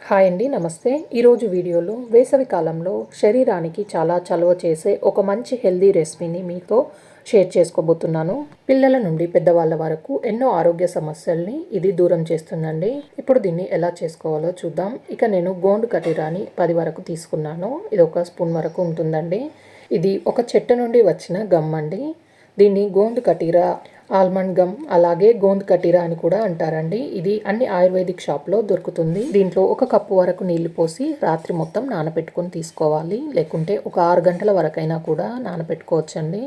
Hi అండి, నమస్తే. ఈరోజు వీడియోలో వేసవి కాలంలో శరీరానికి చాలా చలువ చేసే ఒక మంచి హెల్దీ రెసిపీని మీతో షేర్ చేసుకోబోతున్నాను. పిల్లల నుండి పెద్దవాళ్ళ వరకు ఎన్నో ఆరోగ్య సమస్యల్ని ఇది దూరం చేస్తుందండి. ఇప్పుడు దీన్ని ఎలా చేసుకోవాలో చూద్దాం. ఇక నేను గోండు కటిరాని 10 వరకు తీసుకున్నాను. ఇది ఒక స్పూన్ వరకు ఉంటుందండి. ఇది ఒక చెట్టు నుండి వచ్చిన గమ్ అండి. దీన్ని గోందు కటీరా, ఆల్మండ్ గమ్, అలాగే గోంద్ కటీరా అని కూడా అంటారండి. ఇది అన్ని ఆయుర్వేదిక్ షాప్లో దొరుకుతుంది. దీంట్లో 1 కప్పు వరకు నీళ్లు పోసి రాత్రి మొత్తం నానబెట్టుకొని తీసుకోవాలి. లేకుంటే ఒక 6 గంటల వరకైనా కూడా నానబెట్టుకోవచ్చండి.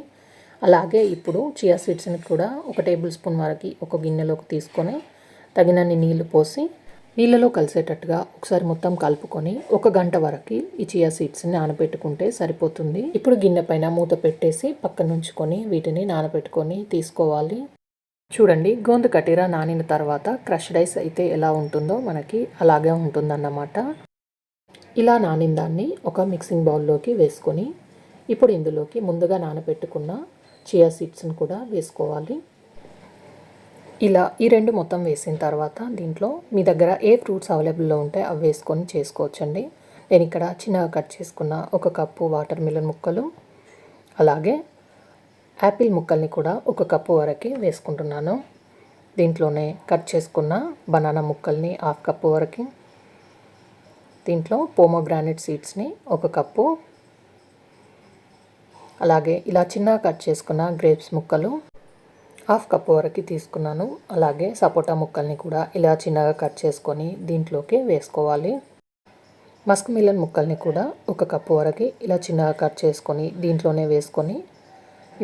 అలాగే ఇప్పుడు చియా సీడ్స్ని కూడా 1 టేబుల్ స్పూన్ వరకు ఒక గిన్నెలోకి తీసుకొని తగినన్ని నీళ్లు పోసి నీళ్ళలో కలిసేటట్టుగా ఒకసారి మొత్తం కలుపుకొని 1 గంట వరకు ఈ చియా సీడ్స్ని నానబెట్టుకుంటే సరిపోతుంది. ఇప్పుడు గిన్నె పైన మూత పెట్టేసి పక్కన ఉంచుకొని వీటిని నానబెట్టుకొని తీసుకోవాలి. చూడండి, గోందు కటీరా నానిన తర్వాత క్రష్డ్ ఐస్ అయితే ఎలా ఉంటుందో మనకి అలాగే ఉంటుందన్నమాట. ఇలా నానిన దాన్ని ఒక మిక్సింగ్ బౌల్లోకి వేసుకొని ఇప్పుడు ఇందులోకి ముందుగా నానబెట్టుకున్న చియా సీడ్స్ని కూడా వేసుకోవాలి. ఇలా ఈ 2 మొత్తం వేసిన తర్వాత దీంట్లో మీ దగ్గర ఏ ఫ్రూట్స్ అవైలబుల్లో ఉంటే అవి వేసుకొని చేసుకోవచ్చండి. నేను ఇక్కడ చిన్నగా కట్ చేసుకున్న 1 కప్పు వాటర్ మిలన్ ముక్కలు, అలాగే యాపిల్ ముక్కల్ని కూడా 1 కప్పు వరకు వేసుకుంటున్నాను. దీంట్లోనే కట్ చేసుకున్న బనానా ముక్కల్ని 1/2 కప్పు వరకు, దీంట్లో పోమోగ్రానైట్ సీడ్స్ని 1 కప్పు, అలాగే ఇలా చిన్నగా కట్ చేసుకున్న గ్రేప్స్ ముక్కలు 1/2 కప్పు వరకు తీసుకున్నాను. అలాగే సపోటా ముక్కల్ని కూడా ఇలా చిన్నగా కట్ చేసుకొని దీంట్లోకి వేసుకోవాలి. మస్క్ మిలన్ ముక్కల్ని కూడా 1 కప్పు వరకు ఇలా చిన్నగా కట్ చేసుకొని దీంట్లోనే వేసుకొని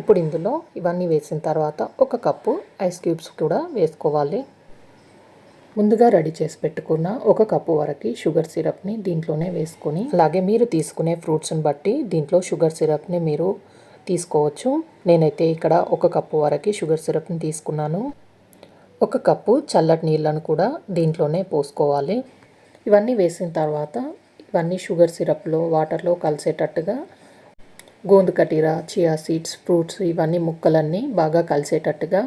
ఇప్పుడు ఇందులో ఇవన్నీ వేసిన తర్వాత 1 కప్పు ఐస్ క్యూబ్స్ కూడా వేసుకోవాలి. ముందుగా రెడీ చేసి పెట్టుకున్న 1 కప్పు వరకు షుగర్ సిరప్ని దీంట్లోనే వేసుకొని, అలాగే మీరు తీసుకునే ఫ్రూట్స్ని బట్టి దీంట్లో షుగర్ సిరప్ని మీరు తీసుకోవచ్చు. నేనైతే ఇక్కడ 1 కప్పు వరకు షుగర్ సిరప్ని తీసుకున్నాను. 1 కప్పు చల్లటి నీళ్ళను కూడా దీంట్లోనే పోసుకోవాలి. ఇవన్నీ వేసిన తర్వాత ఇవన్నీ షుగర్ సిరప్లో వాటర్లో కలిసేటట్టుగా గోందు కటీరా, చియా సీడ్స్, ఫ్రూట్స్ ఇవన్నీ ముక్కలన్నీ బాగా కలిసేటట్టుగా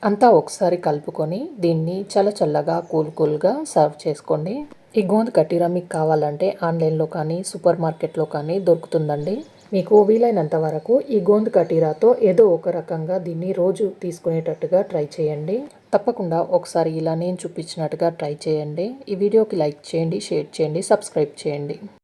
అంతా ఒకసారి కలుపుకొని దీన్ని చల్లగా కూల్గా సర్వ్ చేసుకోండి. ఈ గోందు కటీరా మీకు కావాలంటే ఆన్లైన్లో కానీ సూపర్ మార్కెట్లో కానీ దొరుకుతుందండి. మీకు వీలైనంత వరకు ఈ గోందు కటీరాతో ఏదో ఒక రకంగా దీన్ని రోజు తీసుకునేటట్టుగా ట్రై చేయండి. తప్పకుండా ఒకసారి ఇలా నేను చూపించినట్టుగా ట్రై చేయండి. ఈ వీడియోకి లైక్ చేయండి, షేర్ చేయండి, సబ్స్క్రైబ్ చేయండి.